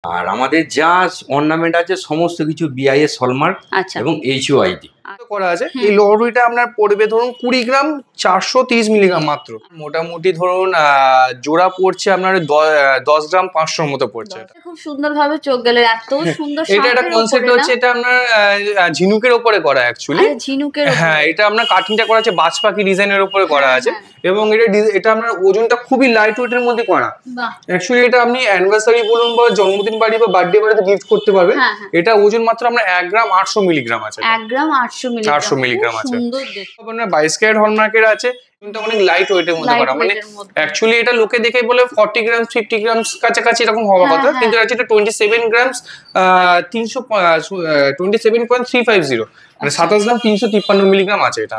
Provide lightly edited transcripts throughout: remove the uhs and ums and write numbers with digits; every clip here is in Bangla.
আর আমাদের যা অর্নামেন্ট আছে সমস্ত কিছু বিআইএস হলমার্ক এবং এইচইউআইডি করা আছে। এই লহরিটা আপনার পড়বে ধরুন 20 গ্রাম 430 মিলিগ্রাম মাত্র। মোটামুটি ধরুন জোড়া পড়ছে আপনার 10 গ্রাম 500 মতো পড়ছে। খুব সুন্দর ভাবে চোখ গেলে এত সুন্দর। এটা একটা কনসেপ্ট হচ্ছে, এটা আপনার ঝিনুকের উপরে করা অ্যাকচুয়ালি। ঝিনুকের, হ্যাঁ, এটা আপনার কাটিংটা করা আছে বাজ পাখি ডিজাইনের উপরে করা আছে এবং এটা আপনার ওজনটা খুবই লাইট ওয়েটের মধ্যে করা। অ্যাকচুয়ালি এটা আপনি অ্যানিভার্সারি বলুন বা জন্মদিন বাড়ি বা বার্থডে বাড়িতে গিফট করতে পারবেন। এটা ওজন মাত্র আপনার 1 গ্রাম 800 মিলিগ্রাম আছে। 1 গ্রাম 800 মিলিগ্রাম আছে। সুন্দর দেখতে। আপনার 22 ক্যারেট হলমার্কের আছে, কিন্তু অনেক লাইট ওয়েটের মধ্যে করা। মানে অ্যাকচুয়ালি এটা লোকে দেখে বলে 40 গ্রাম 50 গ্রাম কাছাকাছি এরকম হওয়ার কথা, কিন্তু এটা 27 গ্রাম 27.350 মানে 27 গ্রাম 353 মিলিগ্রাম আছে এটা।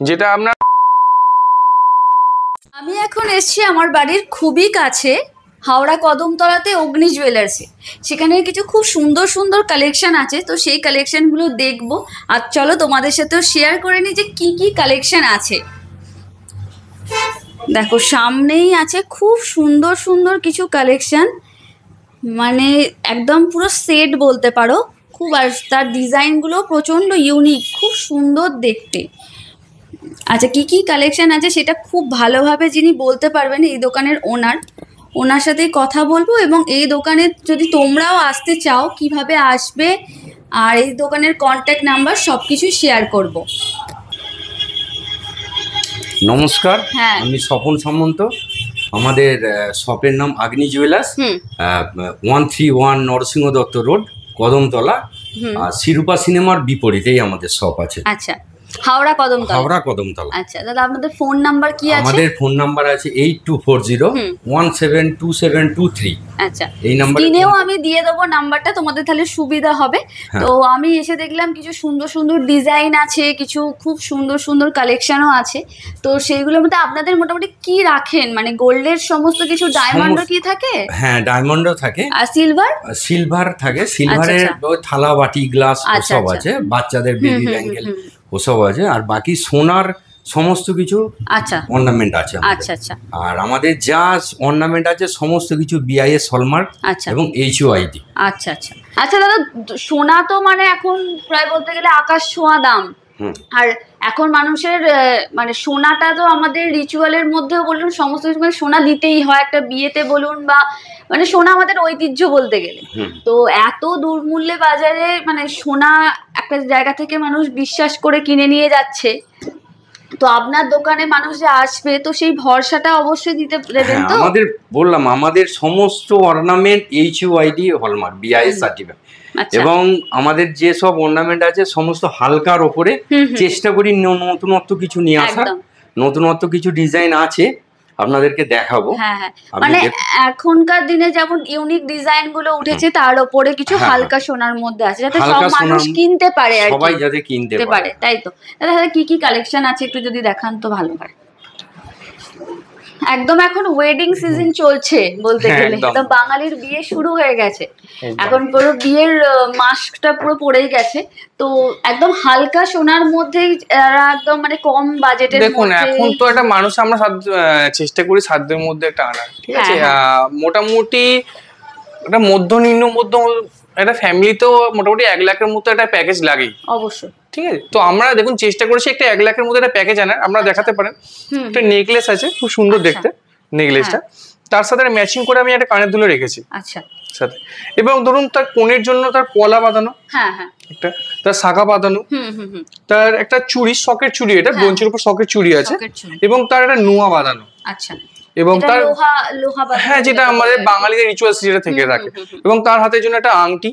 যেটা আপনার আমি এখন এসেছি আমার বাড়ির খুবই কাছে হাওড়া কদমতলাতে অগ্নি জুয়েলার্সে। সেখানে কিছু খুব সুন্দর সুন্দর কালেকশন আছে, তো সেই কালেকশনগুলো দেখবো। আর চলো তোমাদের সাথেও শেয়ার করে নিই যে কি কি কালেকশন আছে। দেখো সামনেই আছে খুব সুন্দর সুন্দর কিছু কালেকশন, মানে একদম পুরো সেট বলতে পারো। খুব, আর তার ডিজাইনগুলো প্রচণ্ড ইউনিক, খুব সুন্দর দেখতে। আচ্ছা, কি কি কালেকশন আছে সেটা খুব ভালোভাবে যিনি বলতে পারবেন এই দোকানের ওনার সাথেই কথা বলবো। এবং এই দোকানে যদি তোমরাও আসতে চাও কিভাবে আসবে আর এই দোকানের কন্ট্যাক্ট নাম্বার সব কিছু শেয়ার করব। নমস্কার, আমি স্বপন সামন্ত। আমাদের শপের নাম অগ্নি জুয়েলার্স, 131 নরসিংহ দত্ত রোড, কদমতলা। আর শিরূপা সিনেমার বিপরীতেই আমাদের শপ আছে। আচ্ছা, হাওড়া কদমতলা। আচ্ছা দাদা, আপনাদের ফোন নাম্বার কি আছে? আমাদের ফোন নাম্বার আছে 8240172723। আচ্ছা, এই নাম্বার স্ক্রিনেও আমি দিয়ে দেবো নাম্বারটা, তোমাদের তাহলে সুবিধা হবে। তো আমি এসে দেখলাম কিছু সুন্দর সুন্দর ডিজাইন আছে, কিছু খুব সুন্দর সুন্দর কালেকশনও আছে। তো সেইগুলোর মধ্যে আপনাদের মোটামুটি কি রাখেন? মানে গোল্ডের সমস্ত কিছু, ডায়মন্ডও কি থাকে? হ্যাঁ, ডায়মন্ডও থাকে। আর সিলভার থাকে। সিলভারের থালা বাটি গ্লাস সব আছে, বাচ্চাদের বেবি ব্যাঙ্গেল ওসব আছে। আর বাকি সোনার সমস্ত কিছু অর্নামেন্ট আছে। আর আমাদের যা অর্নামেন্ট আছে সমস্ত কিছু বিআইএস হলমার্ক এবং এইচইউআইডি। আচ্ছা আচ্ছা আচ্ছা দাদা, সোনা তো মানে এখন প্রায় বলতে গেলে আকাশ ছোঁয়া দাম। আর এখন মানুষের মানে সোনাটা তো আমাদের রিচুয়ালের মধ্যেও বলুন, সমস্ত কিছু মানে সোনা দিতেই হয়, একটা বিয়েতে বলুন বা মানে সোনা আমাদের ঐতিহ্য বলতে গেলে। তো এত দুর্মূল্যে বাজারে মানে সোনা একটা জায়গা থেকে মানুষ বিশ্বাস করে কিনে নিয়ে যাচ্ছে, তো আপনার দোকানে মানুষ যে আসবে তো সেই ভরসাটা অবশ্যই দিতে দেবেন তো? আমাদের বললাম, আমাদের সমস্ত ornament HUID hallmark BIS certificate. এবং আমাদের যে সব অর্নামেন্ট আছে সমস্ত হালকার ওপরে চেষ্টা করি নতুনত্ব কিছু নিয়ে আসার। নতুনত্ব কিছু ডিজাইন আছে, আপনাদেরকে দেখাবো। মানে এখনকার দিনে যেমন ইউনিক ডিজাইন গুলো উঠেছে তার উপরে কিছু হালকা সোনার মধ্যে আছে, যাতে সব মানুষ কিনতে পারে, আর সবাই যাতে কিনতে পারে। তাই তো দাদা, কি কি কালেকশন আছে একটু যদি দেখান তো ভালো হয়। একদম এখন ওয়েডিং সিজন চলছে বলতে গেলে, একদম বাঙালির বিয়ে শুরু হয়ে গেছে, এখন পুরো বিয়ের মাস্কটা পুরো পড়েই গেছে। তো একদম হালকা সোনার মধ্যে একদম মানে কম বাজেটের মধ্যে। দেখুন, এখন তো একটা মানুষ আমরা চেষ্টা করি সাধ্যের মধ্যে একটা আনার, ঠিক আছে। মোটামুটি একটা নিম্ন মধ্য একটা ফ্যামিলিতেও মোটামুটি 1 লাখের মতো একটা প্যাকেজ লাগেই অবশ্যই, ঠিক আছে। তো আমরা দেখুন চেষ্টা করেছি একটা 1 লাখের মধ্যে একটা প্যাকেজ আনার। আমরা দেখাতে পারেন একটা নেকলেস আছে, খুব সুন্দর দেখতে নেকলেসটা। তার সাথে ম্যাচিং করে আমি একটা কানের দুলে রেখেছি সাথে। এবং ধরুন তার কোণের জন্য তার পলা বাঁধানো, একটা তার শাখা বাঁধানো, তার একটা চুড়ি, শখের চুড়ি, এটা ব্রোঞ্জের উপর শখের চুড়ি আছে, এবং তার একটা নোয়া বাঁধানো। এবং তার যেটা আমাদের বাঙালিদের রিচুয়ালস যেটা থেকে থাকে। এবং তার হাতের জন্য একটা আংটি,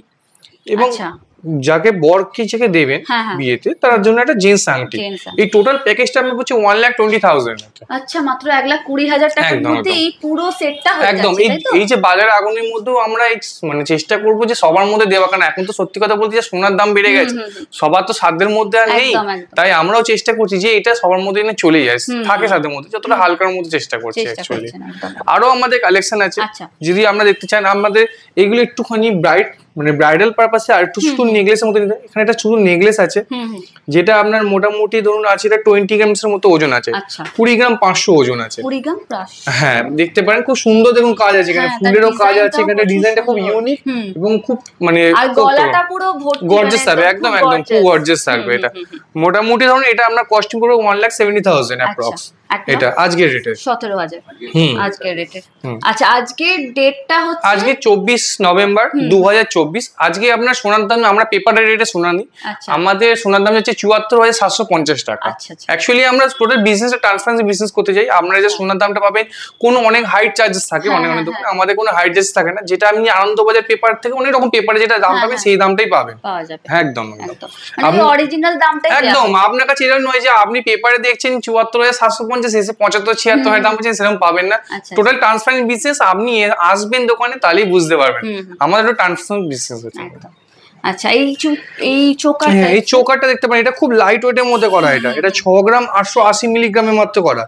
এবং যাকে বরকে যাকে দেবেন বিয়েতে তার জন্য একটা জেন্টস আংটি। এই টোটাল প্যাকেজটা আমি বলছি 1,20,000। আচ্ছা, মাত্র 1,20,000 টাকার মধ্যে এই পুরো সেটটা হয়ে যাচ্ছে। একদম এই যে বাজার আগুনের মধ্যেও আমরা মানে চেষ্টা করব যে সবার মধ্যে দেওয়া, কারণ এখন তো সত্যি কথা বলতে যে সোনার দাম বেড়ে গেছে, সবার তো সাধ্যের মধ্যে আর নেই। তাই আমরাও চেষ্টা করছি যে এটা সবার মধ্যে চলে যায়, থাকে সাধ্যের মধ্যে, যতটা হালকার মধ্যে চেষ্টা করছি অ্যাকচুয়ালি। আরো আমাদের কালেকশন আছে যদি আমরা দেখতে চান। আমাদের এগুলো একটুখানি ব্রাইট মানে ব্রাইডাল পারপাসে আর একটু শুধু নেকলেসের মতো নিতে। এখানে একটা শুধু নেকলেস আছে যেটা আপনার মোটামুটি ধরুন আছে এটা 20 গ্রামস এর মতো ওজন আছে, 20 গ্রাম 500 ওজন আছে। 20 গ্রাম হ্যাঁ দেখতে পারেন খুব সুন্দর দেখুন কাজ আছে এখানে, ফুলেরও কাজ আছে এখানে, ডিজাইনটা খুব ইউনিক এবং খুব মানে আর গলাটা পুরো ভর্তি গর্জিয়াস থাকবে, একদম একদম খুব গর্জিয়াস থাকবে এটা। মোটামুটি ধরুন এটা আপনার কস্টিং পড়বে 1,70,000 অ্যাপ্রক্স এটা আজকের রেটে 17,000 আজকের রেটে। আচ্ছা আজকের ডেটটা হচ্ছে আজকে 24 নভেম্বর 2024। আজকে আপনার সোনার দাম আমরা পেপারের রেটে সোনা নিই, আমাদের সোনার দাম হচ্ছে 74,750 টাকা। অ্যাকচুয়ালি আমরা টোটাল বিজনেস ট্রান্সপারেন্সি বিজনেস করতে যাই, আপনারা যে সোনার দামটা পাবেন কোনো অনেক হাইট চার্জেস থাকে অনেক অনেক দোকানে, আমাদের কোনো হাইট চার্জেস থাকে না, যেটা আপনি আনন্দবাজার পেপার থেকে অনেক রকম পেপারে যেটা দাম পাবেন সেই দামটাই পাবেন, পাওয়া যাবে একদম একদম মানে অরিজিনাল দামটাই একদম। আপনার কাছে এটা নয় যে আপনি পেপারে দেখছেন 74,750 এসে 75-76 দাম পাচ্ছেন সেরকম পাবেন না। টোটাল ট্রান্সপারেন্ট বিজনেস, আপনি আসবেন দোকানে তাহলেই বুঝতে পারবেন আমাদের একটা ট্রান্সপারেন্ট বিজনেস হচ্ছে। আচ্ছা এই চোকারটা দেখতে পারেন, এটা খুব লাইট ওয়েটের মধ্যে করা, এটা 6 গ্রাম 880 মিলিগ্রামের মাত্র করা।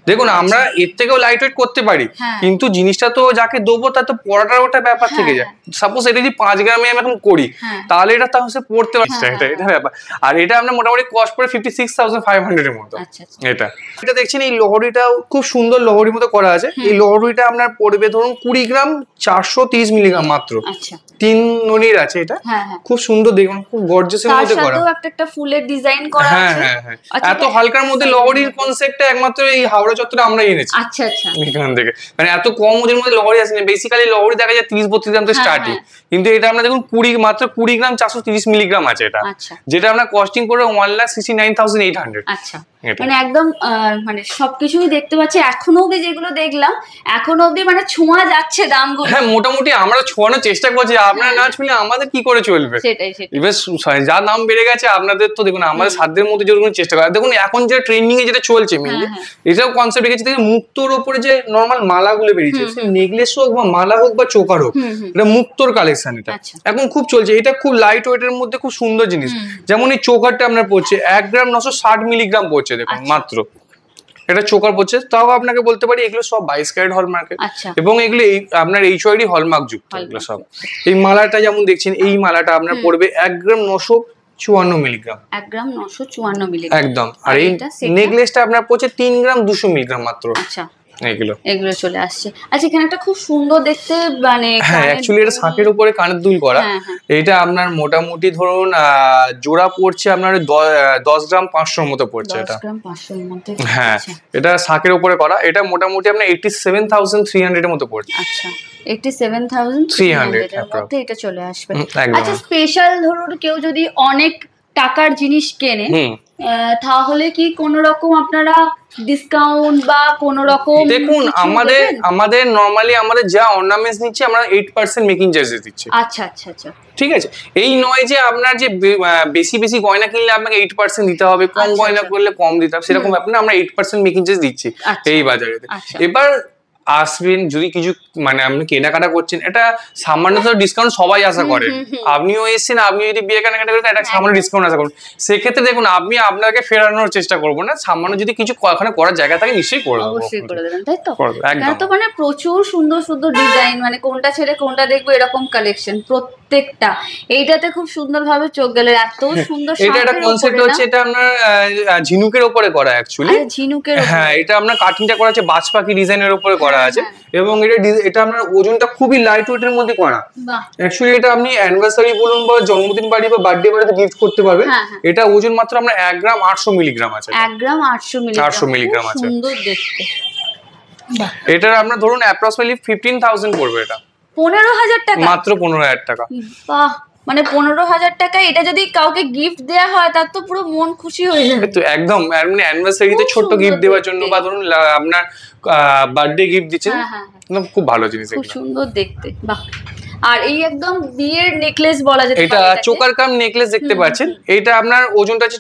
দেখুন আমরা এর থেকেও লাইট ওয়েট করতে পারি, কিন্তু জিনিসটা তো যাকে দেবো তার তো পড়াটার ওটা ব্যাপার থেকে যায়। সাপোজ এটা যদি 5 গ্রামে আমি এখন করি তাহলে এটা তাহলে পড়তে পারছি, এটা ব্যাপার। আর এটা আমরা মোটামুটি কস্ট পড়ে 56,500 এর মতো। এটা দেখছেন এই লহরিটাও খুব সুন্দর লহরির মতো করা আছে। এই লহরিটা আপনার পড়বে ধরুন 20 গ্রাম 430 মিলিগ্রাম মাত্র। 3 ননির আছে এটা, খুব সুন্দর দেখুন, খুব গর্জিয়াসের মধ্যে করা, একটা ফুলের ডিজাইন করা আছে। এত হালকার মধ্যে লহরির কনসেপ্টটা একমাত্র এই হাওড়া চত্বরে আমরা এনেছি। আচ্ছা আচ্ছা, এখান থেকে মানে এত কম ওজনের মধ্যে লহরি আসে না। বেসিক্যালি লহরি দেখা যায় 30-32 গ্রাম থেকে স্টার্টিং, কিন্তু এটা আমরা দেখুন মাত্র 20 গ্রাম 430 মিলিগ্রাম আছে এটা, যেটা আমরা কস্টিং করে 1,69,800। আচ্ছা মানে একদম মানে সবকিছুই দেখতে পাচ্ছি এখনো অবধি, যেগুলো দেখলাম এখনো অবধি মানে ছোঁয়া যাচ্ছে দামগুলো। হ্যাঁ মোটামুটি আমরা ছোঁয়ানোর চেষ্টা করছি, আপনারা না ছুঁলে আমাদের কি করে চলবে। সেটাই এবার যা দাম বেড়ে গেছে আপনাদের তো দেখুন আমাদের সাধ্যের মধ্যে যেরকম চেষ্টা করা। দেখুন এখন যে ট্রেন্ডিং এ যেটা চলছে মেইনলি এটাও কনসেপ্ট রেখেছে, দেখুন মুক্তোর উপরে যে নরমাল মালাগুলো বেরিয়েছে, নেকলেস হোক বা মালা হোক বা চোকার হোক, এটা মুক্তোর কালেকশন, এটা এখন খুব চলছে। এটা খুব লাইট ওয়েটের মধ্যে খুব সুন্দর জিনিস। যেমন এই চোকারটা আপনার পড়ছে 1 গ্রাম 960 মিলিগ্রাম পড়ছে দেখুন মাত্র, এটা চোকার পড়ছে। তাও আপনাকে বলতে পারি এগুলো সব 22 ক্যারেট হলমার্কের, এবং এগুলো আপনার এইচওআইডি হলমার্ক যুক্ত এগুলো সব। এই মালাটা যেমন দেখছেন, এই মালাটা আপনার পড়বে 1 গ্রাম 954 মিলিগ্রাম, 1 গ্রাম 954 মিলিগ্রাম একদম। আর এই নেকলেসটা আপনার পড়ছে 3 গ্রাম 200 মিলিগ্রাম মাত্র। আচ্ছা এগুলো চলে আসছে। আচ্ছা এখানে একটা খুব সুন্দর দেখতে মানে হ্যাঁ অ্যাকচুয়ালি এটা শাঁখের উপরে কানের দুল করা। এটা আপনার মোটামুটি ধরুন জোড়া পড়ছে আপনার 10 গ্রাম 500 মতো পড়ছে এটা। 10 গ্রাম 500 এর মধ্যে হ্যাঁ এটা শাঁখের উপরে করা। এটা মোটামুটি আপনার 87,300 এর মতো পড়ছে। আচ্ছা 87,300 এর মধ্যে এটা চলে আসবে। আচ্ছা স্পেশাল ধরুন কেউ যদি অনেক টাকার জিনিস কেনে তাহলে কি কোনো রকম আপনারা ডিসকাউন্ট বা কোনো রকম? দেখুন আমাদের নরমালি আমাদের যা অর্নামেন্টস নিচ্ছে আমরা 8% মেকিং চার্জেস দিচ্ছি। আচ্ছা আচ্ছা আচ্ছা ঠিক আছে, এই নয় যে আপনার যে বেশি বেশি গয়না কিনলে আপনাকে 8% দিতে হবে, কম গয়না করলে কম দিতে হবে, সেরকম ব্যাপার না। আমরা 8% মেকিং চার্জ দিচ্ছি এই বাজারে। এবার আসবেন যদি কিছু মানে আপনি কেনাকাটা করছেন, এটা সামান্য তো ডিসকাউন্ট সবাই আশা করেন। আপনিও এসেছেন, আপনি যদি বিয়ে কেনাকাটা করেন একটা সামান্য ডিসকাউন্ট আশা করুন। সেক্ষেত্রে দেখুন আমি আপনাকে ফেরানোর চেষ্টা করবো না, সামান্য যদি কিছু ওখানে করার জায়গা থাকে নিশ্চয়ই করে দেবো, অবশ্যই করে দেবেন, তাই তো? কারণ তো মানে প্রচুর সুন্দর সুন্দর ডিজাইন, মানে কোনটা ছেড়ে কোনটা দেখবো এরকম কালেকশন প্রত্যেকটা। এইটাতে খুব সুন্দরভাবে চোখ গেলে, এত সুন্দর। এটা একটা কনসেপ্ট হচ্ছে, এটা আপনার ঝিনুকের উপরে করা অ্যাকচুয়ালি। ঝিনুকের, হ্যাঁ এটা আপনার কাটিংটা করা আছে বাজ পাখি ডিজাইনের উপরে করা আছে, এবং এটা আপনার ওজনটা খুবই লাইট ওয়েটের মধ্যে করা। অ্যাকচুয়ালি এটা আপনি অ্যানিভার্সারি বলুন বা জন্মদিন বাড়ি বা বার্থডে বাড়িতে গিফট করতে পারবেন। এটা ওজন মাত্র আপনার 1 গ্রাম 800 মিলিগ্রাম আছে। 1 গ্রাম 800 মিলিগ্রাম আছে, সুন্দর দেখতে। এটা আপনার ধরুন অ্যাপ্রক্সিমেটলি 15,000 পড়বে। এটা 15,000 টাকা, মাত্র 15,000 টাকা। বাহ, মানে 15,000 টাকা এটা যদি কাউকে গিফট দেয়া হয় তার তো পুরো মন খুশি হয়ে যাবে। তো একদম মানে অ্যানিভার্সারিতে ছোট গিফট দেওয়ার জন্য বা ধরুন আপনার বার্থডে গিফট দিচ্ছেন, খুব ভালো জিনিস, খুব সুন্দর দেখতে। বাহ, আর এই একদম বিয়ের নেকলেস বলা যেতে পারে, এটা চোকার কাম নেকলেস দেখতে পাচ্ছেন। এটা আপনার ওজনটা আছে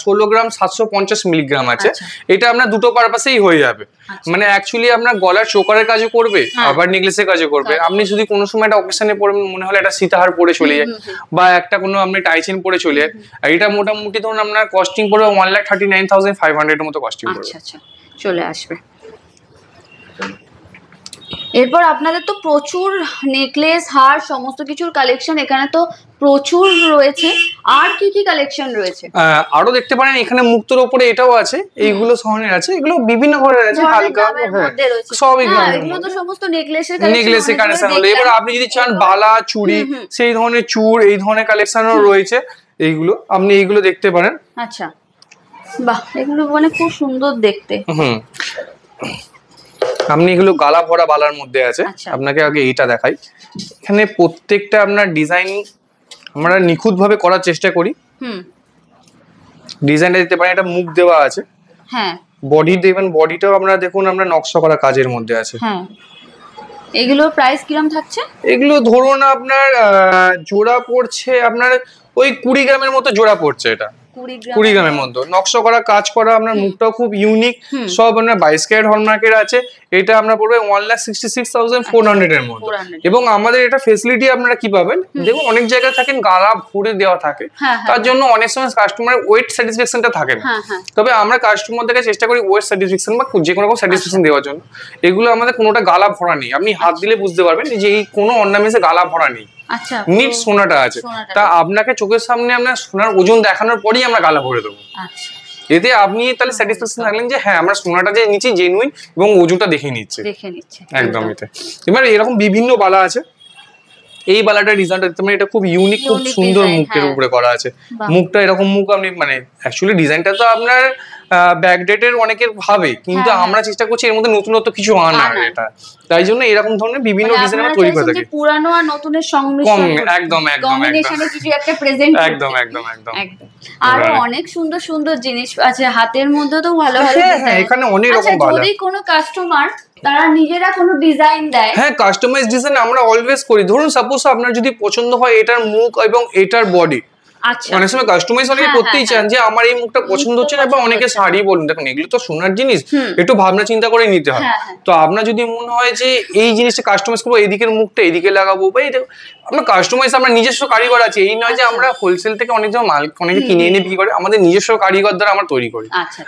16 গ্রাম 750 মিলিগ্রাম আছে। এটা আপনার দুটো পারপাসেই হয়ে যাবে, মানে অ্যাকচুয়ালি আপনার গলার চোকারের কাজে করবে আবার নেকলেসের কাজে করবে। আপনি যদি কোনো সময় একটা অকেশনে পড়বেন, মনে হলে একটা সীতাহার পরে চলে যায় বা একটা কোনো আপনি টাইচেন পরে চলে যায়, এটা মোটামুটি ধরুন আপনার কস্টিং পড়বে 1,39,500 এর মতো কস্টিং পড়বে। আচ্ছা আচ্ছা চলে আসবে। এরপর আপনাদের তো প্রচুর নেকলেস, হার, সমস্ত কিছুর কালেকশন এখানে তো প্রচুর রয়েছে। আর কি কি কালেকশন রয়েছে? আরো দেখতে পারেন এখানে মুক্তোর উপরে এটাও আছে, এইগুলো ধরনের আছে, এগুলো বিভিন্ন ধরনের আছে, হালকা সব এগুলো তো সমস্ত নেকলেসের কালেকশন হলো। এবার আপনি যদি চান বালা, চুড়ি, সেই ধরনের চূড়, এই ধরনের কালেকশনও রয়েছে, এইগুলো আপনি এইগুলো দেখতে পারেন। আচ্ছা, বাহ, এগুলো মানে খুব সুন্দর দেখতে। আপনি এগুলো গালা ভরা বালার মধ্যে আছে। আপনাকে আগে এইটা দেখাই। এখানে প্রত্যেকটা আপনার ডিজাইন আমরা নিখুঁত ভাবে করার চেষ্টা করি। ডিজাইনটা দিতে পারেন, এটা মুখ দেওয়া আছে। হ্যাঁ, বডি দেবেন, বডিটাও আপনারা দেখুন আমরা নকশা করা কাজের মধ্যে আছে। হ্যাঁ, এগুলোর প্রাইস কিরকম থাকছে? এগুলো ধরুন আপনার জোড়া পড়ছে আপনার ওই 20 গ্রামের মতো জোড়া পড়ছে। এটা 20 গ্রামের মধ্যে নকশা করা কাজ করা, আপনার মুখটাও খুব ইউনিক, সব আপনার 22 ক্যারেট হলমার্কের আছে। এটা আপনার পড়বে 1,66,400 এর মধ্যে। এবং আমাদের এটা ফেসিলিটি আপনারা কি পাবেন, দেখুন অনেক জায়গায় থাকেন গালা ভরে দেওয়া থাকে, তার জন্য অনেক সময় কাস্টমারের ওয়েট স্যাটিসফ্যাকশনটা থাকে না। তবে আমরা কাস্টমারদেরকে চেষ্টা করি ওয়েট স্যাটিসফ্যাকশন বা যে কোনো রকম স্যাটিসফ্যাকশন দেওয়ার জন্য। এগুলো আমাদের কোনোটা গালা ভরা নেই, আপনি হাত দিলে বুঝতে পারবেন যে এই কোনো অর্নামেন্টসে গালা ভরা নেই। আচ্ছা, নিট সোনাটা আছে, তা আপনাকে চোখের সামনে আপনার সোনার ওজন দেখানোর পরেই আমরা গালা ভরে দেবো। আচ্ছা, এতে আপনি তাহলে স্যাটিসফ্যাকশন থাকলেন যে হ্যাঁ আমরা সোনাটা যে নিচে জেনুইন এবং ওজনটা দেখে নিচ্ছে একদম। এতে এবার এরকম বিভিন্ন বালা আছে। এই বালাটা ডিজাইনটা দেখতে পারেন, এটা খুব ইউনিক, খুব সুন্দর মুখের উপরে করা আছে। মুখটা এরকম মুখ আপনি মানে অ্যাকচুয়ালি ডিজাইনটা তো আপনার ব্যাকডেটের অনেকের ভাবে, কিন্তু আমরা চেষ্টা করছি এর মধ্যে নতুনত্ব কিছু আনার। এটা তাই জন্য এরকম ধরনের বিভিন্ন ডিজাইন আমরা তৈরি করে থাকি। পুরানো আর নতুনের সংমিশ্রণ, একদম একদম কম্বিনেশনে কিছু একটা প্রেজেন্ট একদম একদম একদম। আর অনেক সুন্দর সুন্দর জিনিস আছে হাতের মধ্যে, তো ভালো ভালো ডিজাইন। এখানে অনেক রকম বালা। যদি কোনো কাস্টমার তারা নিজেরা কোনো ডিজাইন দেয়, হ্যাঁ কাস্টমাইজ ডিজাইন আমরা অলওয়েজ করি। ধরুন সাপোজ আপনার যদি পছন্দ হয় এটার মুখ এবং এটার বডি, অনেক সময় কাস্টমাইজ অনেকে করতেই চান যে আমার এই মুখটা পছন্দ হচ্ছে না, বা অনেকে শাড়ি বলুন, দেখুন এগুলো তো সোনার জিনিস, একটু ভাবনা চিন্তা করে নিতে হয়। তো আপনার যদি মনে হয় যে এই জিনিসটা কাস্টমাইজ করবো, এইদিকের মুখটা এইদিকে লাগাবো, বা এই আমরা কাস্টমাইজ আমরা নিজস্ব কারিগর আছে, এই নয় যে আমরা হোলসেল থেকে অনেকজন মাল অনেকে কিনে এনে বিক্রি করে, আমাদের নিজস্ব কারিগর দ্বারা আমরা তৈরি করি।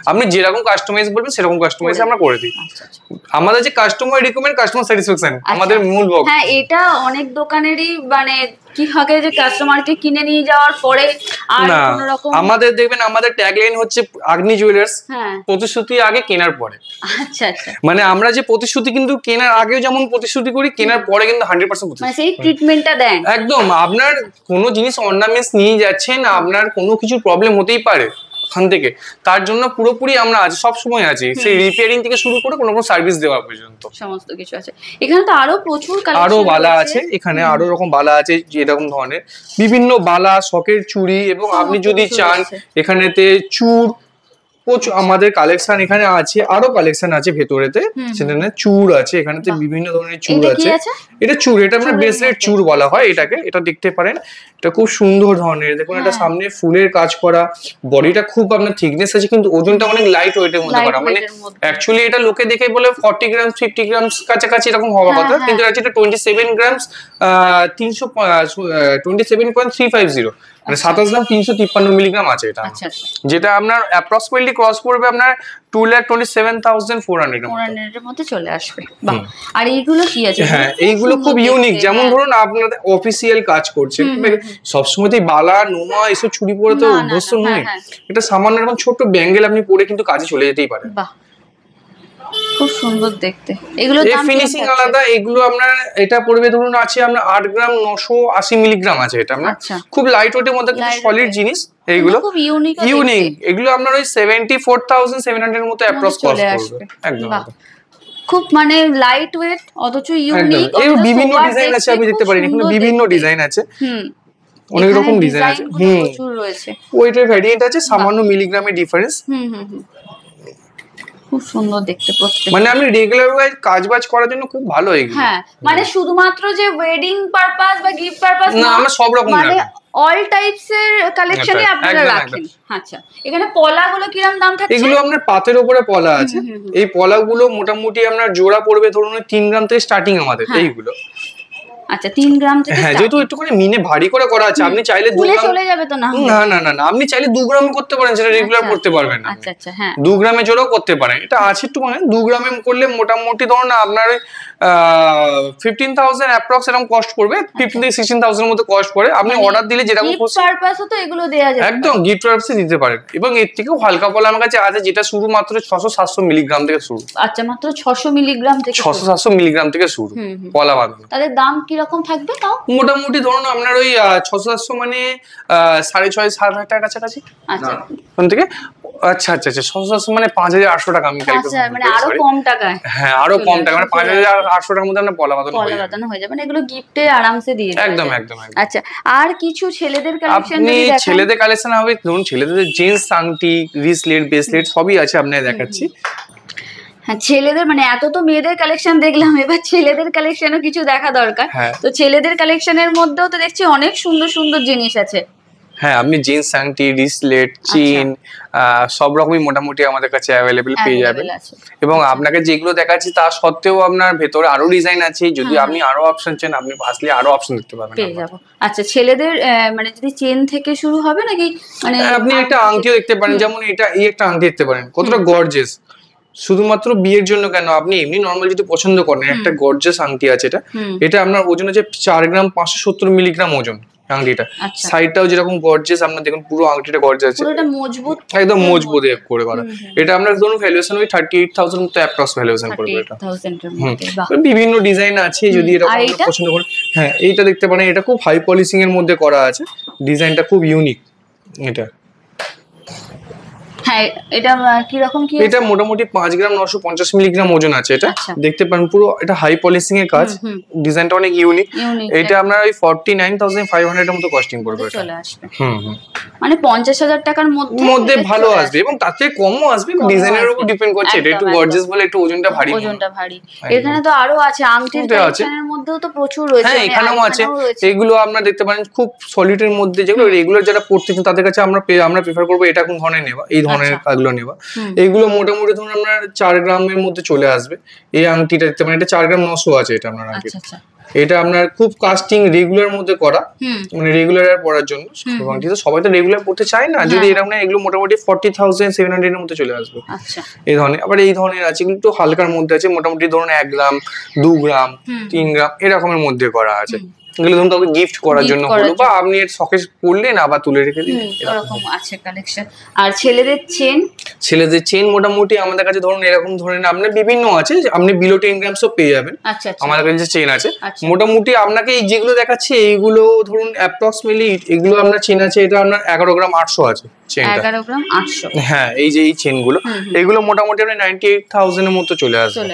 আপনি যেরকম কাস্টমাইজ বলবেন সেরকম কাস্টমাইজ আমরা করে দিই। আমাদের যে কাস্টমার রিকমেন্ড, কাস্টমার স্যাটিসফ্যাকশন আমাদের মূল ভক্ত। হ্যাঁ, এটা অনেক দোকানেরই মানে কি হয় যে কাস্টমারকে কিনে নিয়ে যাওয়ার পরে আর কোনো রকম, আমাদের দেখবেন আমাদের ট্যাগলাইন হচ্ছে আগ্নি জুয়েলার্স, প্রতিশ্রুতি আগে কেনার পরে। আচ্ছা আচ্ছা, মানে আমরা যে প্রতিশ্রুতি কিন্তু কেনার আগেও যেমন প্রতিশ্রুতি করি, কেনার পরে কিন্তু 100% মানে সেই ট্রিটমেন্টটা দেন একদম। আপনার কোনো জিনিস অর্নামেন্টস নিয়ে যাচ্ছেন, আপনার কোনো কিছু প্রবলেম হতেই পারে ওখান থেকে, তার জন্য পুরোপুরি আমরা আছি, সব সময় আছি, সেই রিপেয়ারিং থেকে শুরু করে কোনো সার্ভিস দেওয়া পর্যন্ত সমস্ত কিছু আছে। এখানে তো আরো প্রচুর কালেকশন, আরো বালা আছে, এখানে আরো রকম বালা আছে, এরকম ধরনের বিভিন্ন বালা, শখের চুড়ি, এবং আপনি যদি চান এখানেতে চূড়, আমাদের কালেকশন এখানে আছে, আরো কালেকশন আছে ভেতরেতে, সেখানে চূড় আছে, এখানেতে বিভিন্ন ধরনের চূড় আছে। এটা চূড়, এটা মানে ব্রেসলেট চূড় বলা হয় এটাকে, এটা দেখতে পারেন, এটা খুব সুন্দর ধরনের। দেখুন এটা সামনে ফুলের কাজ করা, বডিটা খুব আপনার থিকনেস আছে, কিন্তু ওজনটা অনেক লাইট ওয়েটের মধ্যে করা। মানে অ্যাকচুয়ালি এটা লোকে দেখে বলে 40 গ্রাম 50 গ্রাম কাছাকাছি এরকম হওয়ার কথা, কিন্তু এটা 27 গ্রাম 27.350, মানে 27 গ্রাম 353 মিলিগ্রাম আছে এটা, যেটা আপনার অ্যাপ্রক্সিমেটলি ক্রস করবে আপনার 2,27,400 এর মধ্যে চলে আসবে। আর এইগুলো কি আছে? হ্যাঁ, এইগুলো খুব ইউনিক। যেমন ধরুন আপনাদের অফিসিয়াল কাজ করছে, সবসময়তেই বালা, নোমা এসব চুড়ি পরে তো অভ্যস্ত নয়, এটা সামান্য এরকম ছোট্ট ব্যাঙ্গেল আপনি পরে কিন্তু কাজে চলে যেতেই পারেন। খুব সুন্দর দেখতে। এগুলো দাম ফিনিশিং আলাদা। এগুলো আপনার এটা পড়বে ধরুন আছে আপনার 8 গ্রাম 980 মিলিগ্রাম আছে, এটা আপনার খুব লাইট ওয়েটের মধ্যে কিন্তু সলিড জিনিস। এইগুলো খুব ইউনিক। এগুলো আপনার ওই 74,700 এর মতো অ্যাপ্রক্স কস্ট করবে একদম। খুব মানে লাইট ওয়েট অথচ ইউনিক। এই বিভিন্ন ডিজাইন আছে, আপনি দেখতে পারেন এখানে বিভিন্ন ডিজাইন আছে, অনেক রকম ডিজাইন আছে, প্রচুর রয়েছে। ওয়েটের ভ্যারিয়েন্ট আছে, সামান্য মিলিগ্রামের ডিফারেন্স। খুব সুন্দর দেখতে প্রত্যেকটা, মানে আপনি রেগুলার ওয়াইজ কাজবাজ করার জন্য খুব ভালো এগুলো। হ্যাঁ, মানে শুধুমাত্র যে ওয়েডিং পারপাস বা গিফট পারপাস না, আমরা সব রকম মানে অল টাইপস এর কালেকশনই আপনারা রাখেন। আচ্ছা, এখানে পলাগুলো কিরকম দাম থাকছে? এগুলো আপনার পাতের উপরে পলা আছে। এই পলাগুলো মোটামুটি আপনার জোড়া পড়বে ধরুন 3 গ্রাম থেকে স্টার্টিং আমাদের এইগুলো। আচ্ছা 3 গ্রাম থেকে হ্যাঁ, যেহেতু একটুখানি মিনে ভারী করে করা আছে, আপনি চাইলে 2 গ্রাম চলে যাবে তো না? না না না, আপনি চাইলে 2 গ্রাম করতে পারেন, সেটা রেগুলার করতে পারবেন না। আচ্ছা আচ্ছা, হ্যাঁ 2 গ্রামে জোড়াও করতে পারেন। এটা আছে একটু মানে 2 গ্রামে করলে মোটামুটি ধরুন আপনার 15,000 অ্যাপ্রক্স এরকম কস্ট পড়বে, 15 থেকে 16,000 এর মধ্যে কস্ট পড়ে। আপনি অর্ডার দিলে যেরকম গিফট পারপাসও তো এগুলো দেয়া যায়, একদম গিফট পারপাসে দিতে পারেন। এবং এর থেকেও হালকা পলা আমার কাছে আছে, যেটা শুরু মাত্র 600-700 মিলিগ্রাম থেকে শুরু। আচ্ছা, মাত্র 600 মিলিগ্রাম থেকে 600-700 মিলিগ্রাম থেকে শুরু পলা বাঁধানো। তাদের দাম কি রকম থাকবে তাও? মোটামুটি ধরুন আপনার ওই 600-700 মানে 6,500-7,000 টাকার কাছাকাছি। আচ্ছা, কোন থেকে? আচ্ছা আচ্ছা আচ্ছা, 600 মানে 5,800 টাকা আমি ক্যালকুলেট, মানে আরো কম টাকায়। হ্যাঁ, আরো কম টাকা, মানে 5,800 টাকার মধ্যে আপনার পলা বাঁধানো হয়ে যাবে। মানে এগুলো গিফটে আরামসে দিয়ে দেবে। একদম একদম। আচ্ছা, আর কিছু ছেলেদের কালেকশন আপনি ছেলেদের কালেকশন হবে ধরুন, ছেলেদের জিন্স, আংটি, রিসলেট, ব্রেসলেট সবই আছে, আপনাকে দেখাচ্ছি। হ্যাঁ, ছেলেদের মানে এত তো মেয়েদের কালেকশন দেখলাম, এবার ছেলেদের কালেকশনও কিছু দেখা দরকার। তো ছেলেদের কালেকশনের মধ্যেও তো দেখছি অনেক সুন্দর সুন্দর জিনিস আছে। হ্যাঁ, আপনি জিন্স, আংটি, রিসলেট, চেইন সব রকমই মোটামুটি আমাদের কাছে অ্যাভেলেবেল পেয়ে যাবেন। এবং আপনাকে যেগুলো দেখাচ্ছি তা সত্ত্বেও আপনার ভেতরে আরো ডিজাইন আছে, যদি আপনি আরো অপশন চান আপনি আসলে আরো অপশন দেখতে পাবেন, পেয়ে যাবো। আচ্ছা, ছেলেদের মানে যদি চেন থেকে শুরু হবে নাকি? মানে আপনি একটা আংটিও দেখতে পারেন, যেমন এটা এই একটা আংটি দেখতে পারেন, কতটা গর্জিয়াস। শুধুমাত্র বিয়ের জন্য কেন, আপনি এমনি নর্মাল যদি পছন্দ করেন, একটা গর্জিয়াস আংটি আছে এটা আপনার ওজন আছে 4 গ্রাম 570 মিলিগ্রাম ওজন আংটিটা। সাইডটাও যেরকম গর্জিয়াস, আপনার দেখুন পুরো আংটিটা গর্জিয়াস আছে, পুরোটা মজবুত, একদম মজবুত করে করা। এটা আমরা ধরুন ভ্যালুয়েশন ওই 38,000 মতো অ্যাপ্রক্স ভ্যালুয়েশন করবে এটা। বিভিন্ন ডিজাইন আছে, যদি এটা পছন্দ করেন। হ্যাঁ, এইটা দেখতে পারেন, এটা খুব হাই পলিশিং এর মধ্যে করা আছে, ডিজাইনটা খুব ইউনিক এটা। হ্যাঁ, এটা কি রকম কি? এটা মোটামুটি 5 গ্রাম 950 মিলিগ্রাম ওজন আছে এটা। দেখতে পারেন পুরো এটা হাই পলিশিং এর কাজ, ডিজাইনটা অনেক ইউনিক। এটা আপনার ওই 49,500 এর মতো কস্টিং পড়বে এটা। চলে আসবে মানে 50,000 টাকার মধ্যে ভালো আসবে, এবং তার থেকে কমও আসবে, ডিজাইনের উপর ডিপেন্ড করছে। এটা একটু গর্জিয়াস বলে একটু ওজনটা ভারী। এখানে তো আরো আছে, আংটির কালেকশনের মধ্যেও তো প্রচুর রয়েছে। হ্যাঁ, এখানেও আছে। এগুলো আপনারা দেখতে পারেন খুব সলিড এর মধ্যে, যেগুলো রেগুলার যারা পড়তেছেন তাদের কাছে আমরা প্রেফার করবো এটা কোন ধরনের নেওয়া, এই ধরনের কাজগুলো নেওয়া। এইগুলো মোটামুটি ধরুন আপনার 4 গ্রামের মধ্যে চলে আসবে। এই আংটিটা দেখতে পারেন, এটা 4 গ্রাম 900 আছে এটা আপনার আংটি। এটা আপনার খুব কাস্টিং রেগুলার মধ্যে করা, মানে রেগুলার পরার জন্য। এবং সবাই তো রেগুলার পড়তে চায় না, যদি এরকম না, এগুলো মোটামুটি 40,700 এর মধ্যে চলে আসবে। এই ধরনের আবার এই ধরনের আছে, কিন্তু হালকার মধ্যে আছে, মোটামুটি ধরুন 1 গ্রাম 2 গ্রাম 3 গ্রাম এরকমের মধ্যে করা আছে। এগুলো ধরুন কাউকে গিফট করার জন্য হলো, বা আপনি এর শখে পড়লেন আবার তুলে রেখে দিলেন, এরকম আছে কালেকশন। আর ছেলেদের চেন মোটামুটি আমাদের কাছে ধরুন এরকম ধরনের আপনার বিভিন্ন আছে, আপনি বিলো 10 গ্রামসও পেয়ে যাবেন। আমাদের কাছে যে চেন আছে মোটামুটি আপনাকে এই যেগুলো দেখাচ্ছি এইগুলো ধরুন অ্যাপ্রক্সিমেটলি এগুলো আপনার চেন আছে, এটা আপনার 11 গ্রাম 800 আছে চেনটা। 11 গ্রাম 800। হ্যাঁ, এই যে এই চেনগুলো এগুলো মোটামুটি আপনার 98,000 এর মতো চলে আসবে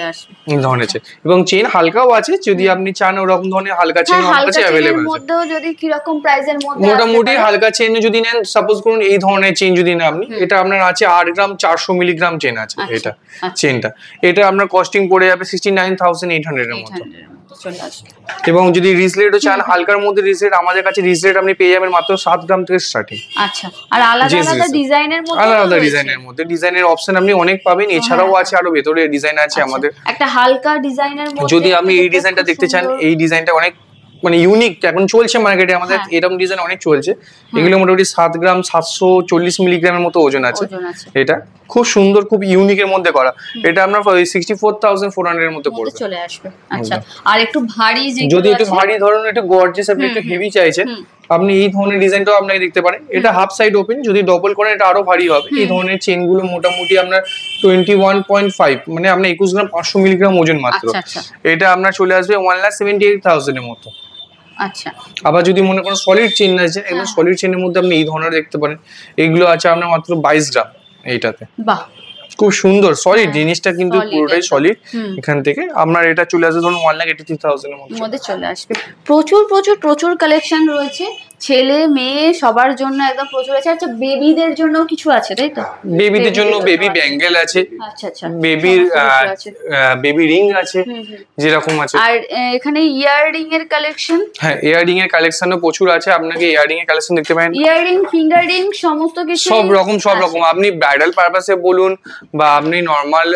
এই ধরনের চেন। এবং চেন হালকাও আছে, যদি আপনি চান ওরকম ধরনের হালকা চেন আমাদের কাছে अवेलेबल আছে। মধ্যেও যদি কি রকম প্রাইসের মধ্যে মোটামুটি হালকা চেন যদি নেন, সাপোজ করুন এই ধরনের চেন যদি নেন আপনি, এটা আপনার আছে 8 গ্রাম 400 মিলিগ্রাম চেন আছে এটা চেনটা। এটা আপনার কস্টিং পড়ে যাবে 69,800 এর মতো। এবং যদি রিসলেটও চান হালকার মধ্যে, রিসলেট আমাদের কাছে রিসলেট আপনি পেয়ে যাবেন মাত্র 7 গ্রাম থেকে স্টার্টিং। আচ্ছা, আর আলাদা আলাদা ডিজাইনের মধ্যে ডিজাইনের অপশন আপনি অনেক পাবেন। এছাড়াও আছে আরো ভেতরে ডিজাইন আছে আমাদের। একটা হালকা ডিজাইনের মধ্যে যদি আপনি এই ডিজাইনটা দেখতে চান, এই ডিজাইনটা অনেক মানে ইউনিক, এখন চলছে মার্কেটে আমাদের এরকম ডিজাইন অনেক চলছে। এগুলো মোটামুটি 7 গ্রাম 740 মিলিগ্রামের মতো ওজন আছে। এটা খুব সুন্দর, খুব ইউনিকের মধ্যে করা। এটা আমরা 64,400 এর মধ্যে পড়বে, চলে আসবে। আচ্ছা, আর একটু ভারী, যদি একটু ভারী ধরনের একটু গর্জিয়াস আপনি একটু হেভি চাইছেন, আপনি এই ধরনের ডিজাইনটাও আপনাকে দেখতে পারেন। এটা হাফ সাইড ওপেন, যদি ডবল করেন এটা আরো ভারী হবে। এই ধরনের চেনগুলো মোটামুটি আপনার 21.5 মানে আপনার 21 গ্রাম 500 মিলিগ্রাম ওজন মাত্র। এটা আপনার চলে আসবে 1,78,000 এর মতো। আচ্ছা, আবার যদি মনে করেন সলিড চেন আছে, একদম সলিড চেনের মধ্যে আপনি এই ধরনের দেখতে পারেন। এগুলো আছে আপনার মাত্র 22 গ্রাম এইটাতে। বাহ, খুব সুন্দর সলিড জিনিসটা, কিন্তু পুরোটাই সলিড। এখান থেকে আপনার এটা চলে আসবে ধরুন 1,83,000 এর মধ্যে চলে আসবে। প্রচুর প্রচুর প্রচুর কালেকশন রয়েছে ছেলে মেয়ে সবার জন্য একদম প্রচুর আছে। আচ্ছা বেবিদের জন্য কিছু আছে তাই তো? বেবিদের জন্য বেবি ব্যাঙ্গেল আছে, আচ্ছা আচ্ছা, বেবির বেবি রিং আছে যেরকম আছে। আর এখানে ইয়াররিং এর কালেকশন, হ্যাঁ ইয়াররিং এর কালেকশনও প্রচুর আছে, আপনাকে ইয়াররিং এর কালেকশন দেখতে পারেন, ইয়াররিং ফিঙ্গার রিং সমস্ত কিছু সব রকম আপনি ব্রাইডাল পারপাসে বলুন বা আপনি নরমাল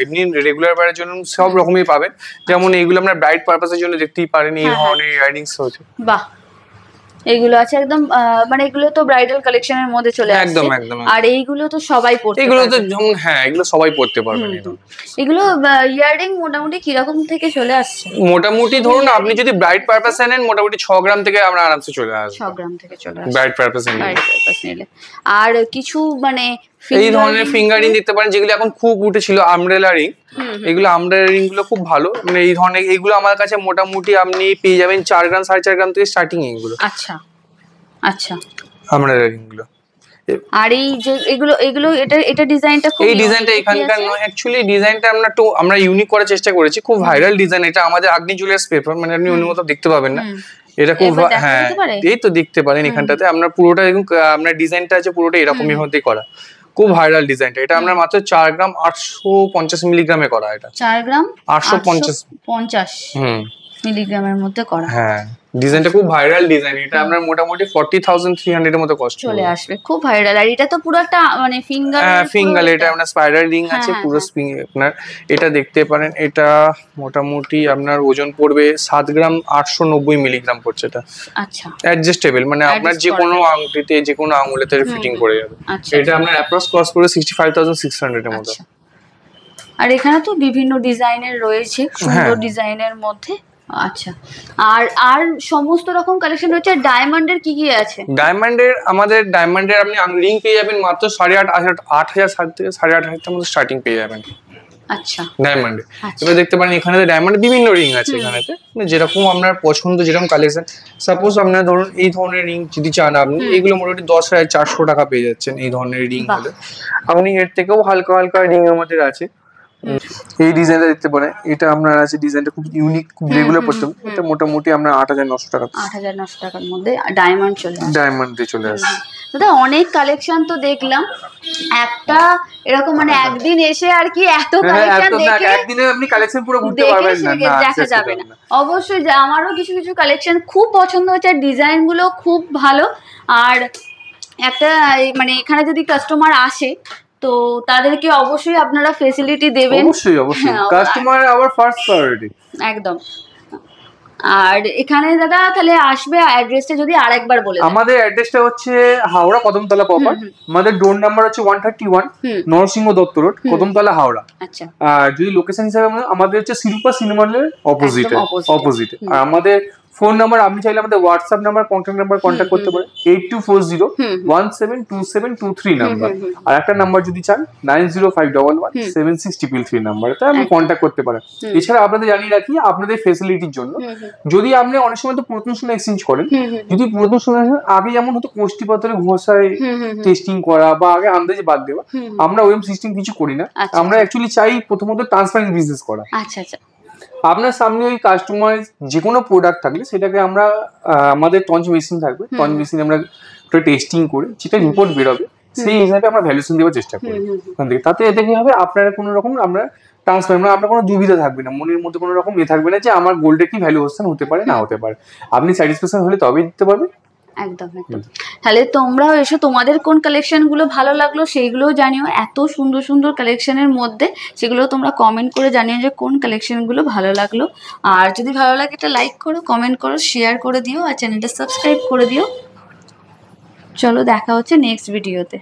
এমনি রেগুলার ওয়্যারের জন্য সব রকমই পাবেন। যেমন এইগুলো আমরা ব্রাইড পারপাসের জন্য দেখতেই পারেন, এই ধরনের ইয়াররিংস আছে। বাহ, এগুলো আছে একদম মানে এগুলো তো ব্রাইডাল কালেকশনের মধ্যে চলে আসছে। একদম একদম। আর এইগুলো তো সবাই পড়তে পারবে, এগুলো তো যেমন হ্যাঁ এগুলো সবাই পড়তে পারবেন। এগুলো ইয়াররিং মোটামুটি কি রকম থেকে চলে আসছে? মোটামুটি ধরুন আপনি যদি ব্রাইড পারপাসে নেন মোটামুটি 6 গ্রাম থেকে আমরা আরামসে চলে আসবে। 6 গ্রাম থেকে চলে আসবে ব্রাইড পারপাসে নিলে। আর কিছু মানে এই ধরনের ফিঙ্গারিং দিতে পারেন যেগুলো এখন খুব উঠেছিল, আমব্রেলা রিং। এগুলো আমব্রেলা রিং গুলো খুব ভালো, মানে এই ধরনের এইগুলো আমার কাছে মোটামুটি আপনি পেয়ে যাবেন 4 গ্রাম 4.5 গ্রাম থেকে স্টার্টিং এইগুলো। আচ্ছা আচ্ছা, আমব্রেলা রিং গুলো। আর এই যে এগুলো এটা ডিজাইনটা খুব, এই ডিজাইনটা এখানকার নয় অ্যাকচুয়ালি, ডিজাইনটা আমরা ইউনিক করার চেষ্টা করেছি, খুব ভাইরাল ডিজাইন। এটা আমাদের আগ্নি জুয়েলার্স পেপার, মানে আপনি অন্য কোথাও দেখতে পাবেন না। এটা খুব হ্যাঁ এই তো দেখতে পারেন এখানটাতে আমরা পুরোটা দেখুন, আপনার ডিজাইনটা আছে পুরোটা এরকমই মধ্যেই করা, খুব ভাইরাল ডিজাইনটা। এটা আমরা মাত্র 4 গ্রাম 850 মিলিগ্রামে করা। এটা 4 গ্রাম 850 মিলিগ্রামের মধ্যে করা। হ্যাঁ ডিজাইনটা খুব ভাইরাল ডিজাইন। এটা আমরা মোটামুটি 40,300 এর মতো কস্ট চলে আসবে, খুব ভাইরাল। আর এটা তো পুরো একটা মানে ফিঙ্গার এটা আমরা স্পাইরাল রিং আছে পুরো আপনার। এটা দেখতে পারেন, এটা মোটামুটি আপনার ওজন পড়বে 7 গ্রাম 890 মিলিগ্রাম পড়ছে এটা। আচ্ছা অ্যাডজাস্টেবল, মানে আপনার যে কোনো আংটিতে যে কোনো আঙুলেতে ফিটিং করে যাবে। এটা আপনার অ্যাপ্রক্স কস্ট পড়বে 65,600 এর মতো। আর এখানে তো বিভিন্ন ডিজাইনের রয়েছে, সুন্দর ডিজাইনের মধ্যে। আচ্ছা, আর সমস্ত রকম কালেকশন হচ্ছে। ডায়মন্ডের কি কি আছে? আমাদের ডায়মন্ডের আপনি রিং পেয়ে যাবেন মাত্র 8,500 থেকে 8,500 মধ্যে স্টার্টিং পেয়ে যাবেন। আচ্ছা ডায়মন্ডে এবার দেখতে পারেন এখানে ডায়মন্ড বিভিন্ন রিং আছে এখানেতে, যেরকম আপনার পছন্দ যেরকম কালেকশন। সাপোজ আপনার ধরুন এই ধরনের রিং যদি চান আপনি, এগুলো মোটামুটি 10,400 টাকা পেয়ে যাচ্ছেন এই ধরনের রিং হলে। আপনি এর থেকেও হালকা হালকা রিং আমাদের আছে। এই ডিজাইনটা দেখতে পারেন, এটা আপনার আছে ডিজাইনটা খুব ইউনিক, খুব রেগুলার পড়তে। এটা মোটামুটি আপনার 8,900 টাকা, 8,900 টাকার মধ্যে ডায়মন্ড চলে আসে। দাদা অনেক কালেকশন তো দেখলাম, একটা এরকম মানে একদিন এসে আর কি এত কালেকশন দেখে একদিনে আপনি কালেকশন পুরো ঘুরতে পারবেন না, দেখা যাবে না। অবশ্যই আমারও কিছু কিছু কালেকশন খুব পছন্দ হয়েছে, আর ডিজাইন গুলো খুব ভালো। আর একটা মানে এখানে যদি কাস্টমার আসে তো তাদেরকে অবশ্যই আপনারা ফ্যাসিলিটি দেবেন। অবশ্যই কাস্টমার আওয়ার ফার্স্ট প্রায়োরিটি একদম। আর এখানে দাদা তাহলে আসবে, অ্যাড্রেসটা যদি আরেকবার বলে দেন। আমাদের অ্যাড্রেসটা হচ্ছে হাওড়া কদমতলা প্রপার। আমাদের ডোর নাম্বার হচ্ছে 131 নরসিংহ দত্ত রোড, কদমতলা, হাওড়া। আচ্ছা, আর যদি লোকেশন হিসাবে আমাদের হচ্ছে শিল্পা সিনেমা হলের অপোজিটে। আর আমাদের ফোন নাম্বার আপনি চাইলে আমাদের WhatsApp number, contact number contact করতে পারেন 8240172723 নাম্বার। আর একটা নাম্বার যদি চান 9051176333 নাম্বারটা আপনি কন্ট্যাক্ট করতে পারেন। এছাড়া আপনাদের জানিয়ে রাখি আপনাদের ফ্যাসিলিটির জন্য, যদি আপনি অনেক সময় তো পুরাতন সোনা এক্সচেঞ্জ করেন, যদি পুরাতন সোনা আগে যেমন হতো কোষ্ঠী পাথরে ঘষায় টেস্টিং করা বা আগে আন্দাজে বাদ দেওয়া, আমরা ওরকম সিস্টেম কিছু করি না। আমরা অ্যাকচুয়ালি চাই প্রথমত ট্রান্সপারেন্ট বিজনেস করা। আচ্ছা আচ্ছা, আপনার সামনে ওই কাস্টমার যে কোনো প্রোডাক্ট থাকলে সেটাকে আমরা আমাদের টঞ্চ মেশিন থাকবে, টঞ্চ মেশিনে আমরা টেস্টিং করে যেটা রিপোর্ট বেরোবে সেই হিসাবে আমরা ভ্যালুয়েশন দেওয়ার চেষ্টা করি ওখান থেকে। তাতে এতে কি হবে, আপনারা কোনো রকম আমরা ট্রান্সপারেন্ট, আপনার কোনো দুবিধা থাকবে না, মনের মধ্যে কোনো রকম থাকবে না যে আমার গোল্ডের কি ভ্যালুয়েশন হতে পারে না হতে পারে। আপনি স্যাটিসফ্যাকশন হলে তবেই দিতে পারবেন। একদম একদম। তাহলে তোমরাও এসো, তোমাদের কোন কালেকশন গুলো ভালো লাগলো সেইগুলো জানিও। এত সুন্দর সুন্দর কালেকশনের মধ্যে সেগুলো তোমরা কমেন্ট করে জানিও যে কোন কালেকশন গুলো ভালো লাগলো। আর যদি ভালো লাগে এটা লাইক করো, কমেন্ট করো, শেয়ার করে দিও, আর চ্যানেলটা সাবস্ক্রাইব করে দিও। চলো দেখা হচ্ছে নেক্সট ভিডিওতে।